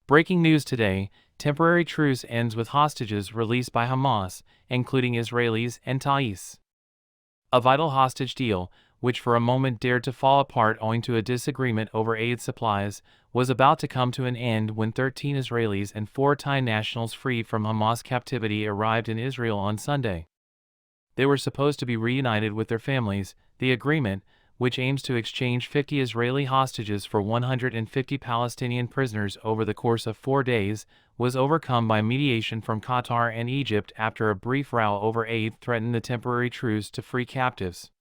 Breaking news today, temporary truce ends with hostages released by Hamas, including Israelis and Thais. A vital hostage deal, which for a moment dared to fall apart owing to a disagreement over aid supplies, was about to come to an end when 13 Israelis and 4 Thai nationals freed from Hamas captivity arrived in Israel on Sunday. They were supposed to be reunited with their families. The agreement, which aims to exchange 50 Israeli hostages for 150 Palestinian prisoners over the course of 4 days, was overcome by mediation from Qatar and Egypt after a brief row over aid threatened the temporary truce to free captives.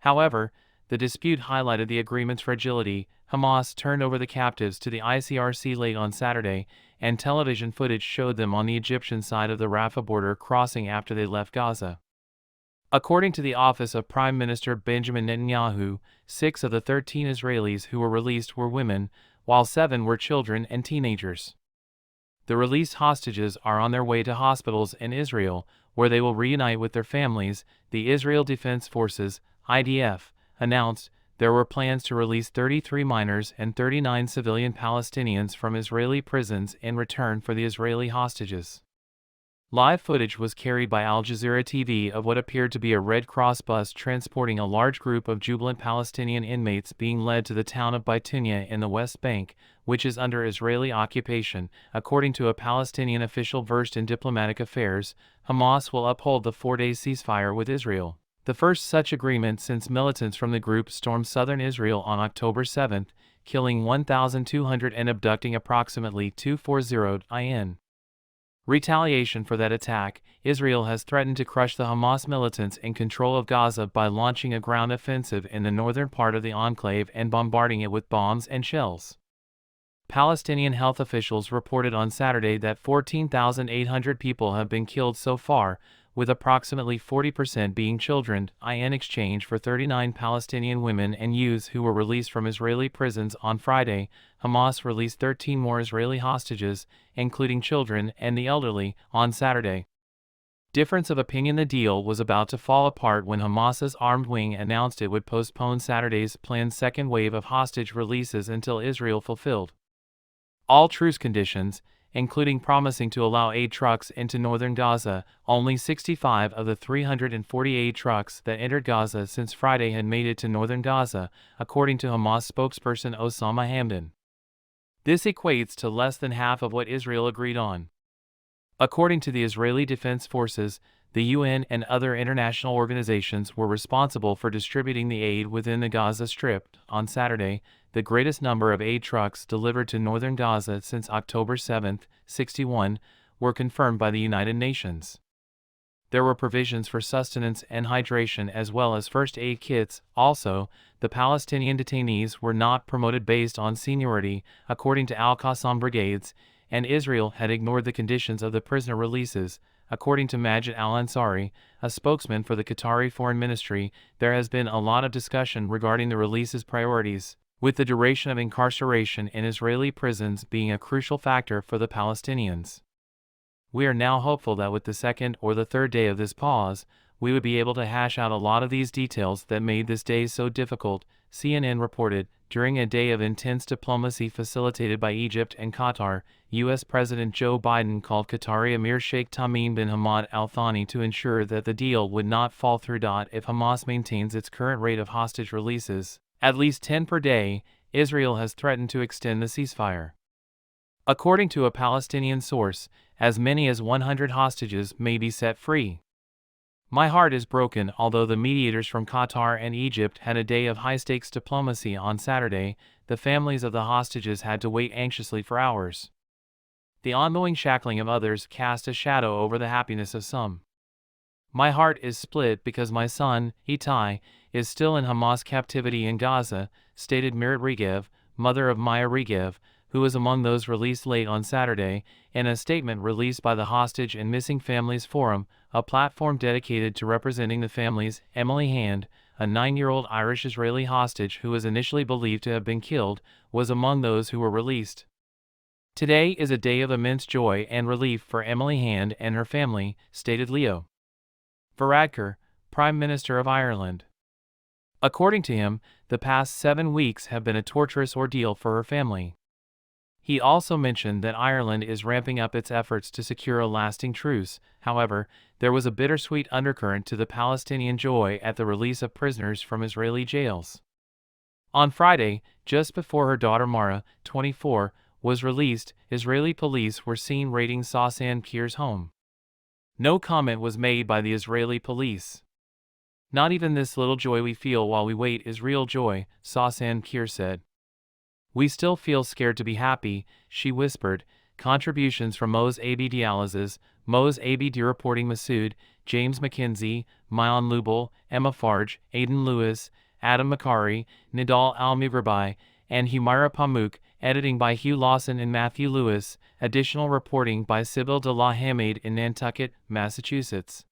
However, the dispute highlighted the agreement's fragility. Hamas turned over the captives to the ICRC late on Saturday, and television footage showed them on the Egyptian side of the Rafah border crossing after they left Gaza. According to the office of Prime Minister Benjamin Netanyahu, 6 of the 13 Israelis who were released were women, while 7 were children and teenagers. The released hostages are on their way to hospitals in Israel, where they will reunite with their families. The Israel Defense Forces, IDF, announced there were plans to release 33 minors and 39 civilian Palestinians from Israeli prisons in return for the Israeli hostages. Live footage was carried by Al Jazeera TV of what appeared to be a Red Cross bus transporting a large group of jubilant Palestinian inmates being led to the town of Bitunia in the West Bank, which is under Israeli occupation. According to a Palestinian official versed in diplomatic affairs, Hamas will uphold the 4-day ceasefire with Israel, the first such agreement since militants from the group stormed southern Israel on October 7, killing 1,200 and abducting approximately 240 in retaliation for that attack. Israel has threatened to crush the Hamas militants in control of Gaza by launching a ground offensive in the northern part of the enclave and bombarding it with bombs and shells. Palestinian health officials reported on Saturday that 14,800 people have been killed so far, with approximately 40% being children, in exchange for 39 Palestinian women and youths who were released from Israeli prisons on Friday. Hamas released 13 more Israeli hostages, including children and the elderly, on Saturday. Difference of opinion: the deal was about to fall apart when Hamas's armed wing announced it would postpone Saturday's planned second wave of hostage releases until Israel fulfilled all truce conditions, including promising to allow aid trucks into northern Gaza. Only 65 of the 348 trucks that entered Gaza since Friday had made it to northern Gaza, according to Hamas spokesperson Osama Hamdan. This equates to less than half of what Israel agreed on. According to the Israeli Defense Forces, the UN and other international organizations were responsible for distributing the aid within the Gaza Strip. On Saturday, the greatest number of aid trucks delivered to northern Gaza since October 7, 61, were confirmed by the United Nations. There were provisions for sustenance and hydration as well as first aid kits. Also, the Palestinian detainees were not promoted based on seniority, according to Al-Qassam brigades, and Israel had ignored the conditions of the prisoner releases. According to Majid al-Ansari, a spokesman for the Qatari Foreign Ministry, there has been a lot of discussion regarding the release's priorities, with the duration of incarceration in Israeli prisons being a crucial factor for the Palestinians. We are now hopeful that with the second or the third day of this pause, we would be able to hash out a lot of these details that made this day so difficult, CNN reported. During a day of intense diplomacy facilitated by Egypt and Qatar, U.S. President Joe Biden called Qatari Emir Sheikh Tamim bin Hamad Al Thani to ensure that the deal would not fall through. If Hamas maintains its current rate of hostage releases, at least 10 per day, Israel has threatened to extend the ceasefire. According to a Palestinian source, as many as 100 hostages may be set free. My heart is broken. Although the mediators from Qatar and Egypt had a day of high-stakes diplomacy on Saturday, the families of the hostages had to wait anxiously for hours. The ongoing shackling of others cast a shadow over the happiness of some. My heart is split because my son, Itai, is still in Hamas captivity in Gaza, stated Mirat Regev, mother of Maya Regev, who was among those released late on Saturday. In a statement released by the Hostage and Missing Families Forum, a platform dedicated to representing the families, Emily Hand, a 9-year-old Irish-Israeli hostage who was initially believed to have been killed, was among those who were released. Today is a day of immense joy and relief for Emily Hand and her family, stated Leo Varadkar, Prime Minister of Ireland. According to him, the past 7 weeks have been a torturous ordeal for her family. He also mentioned that Ireland is ramping up its efforts to secure a lasting truce. However, there was a bittersweet undercurrent to the Palestinian joy at the release of prisoners from Israeli jails. On Friday, just before her daughter Mara, 24, was released, Israeli police were seen raiding Sassan Kir's home. No comment was made by the Israeli police. "Not even this little joy we feel while we wait is real joy," Sassan Kir said. "We still feel scared to be happy," she whispered. Contributions from Moz Abd Alaziz, Moz Abd reporting Masood, James McKenzie, Mayan Lubel, Emma Farge, Aidan Lewis, Adam Makari, Nidal Al-Migrabi, and Humaira Pamuk, editing by Hugh Lawson and Matthew Lewis, additional reporting by Sybil de la Hamade in Nantucket, Massachusetts.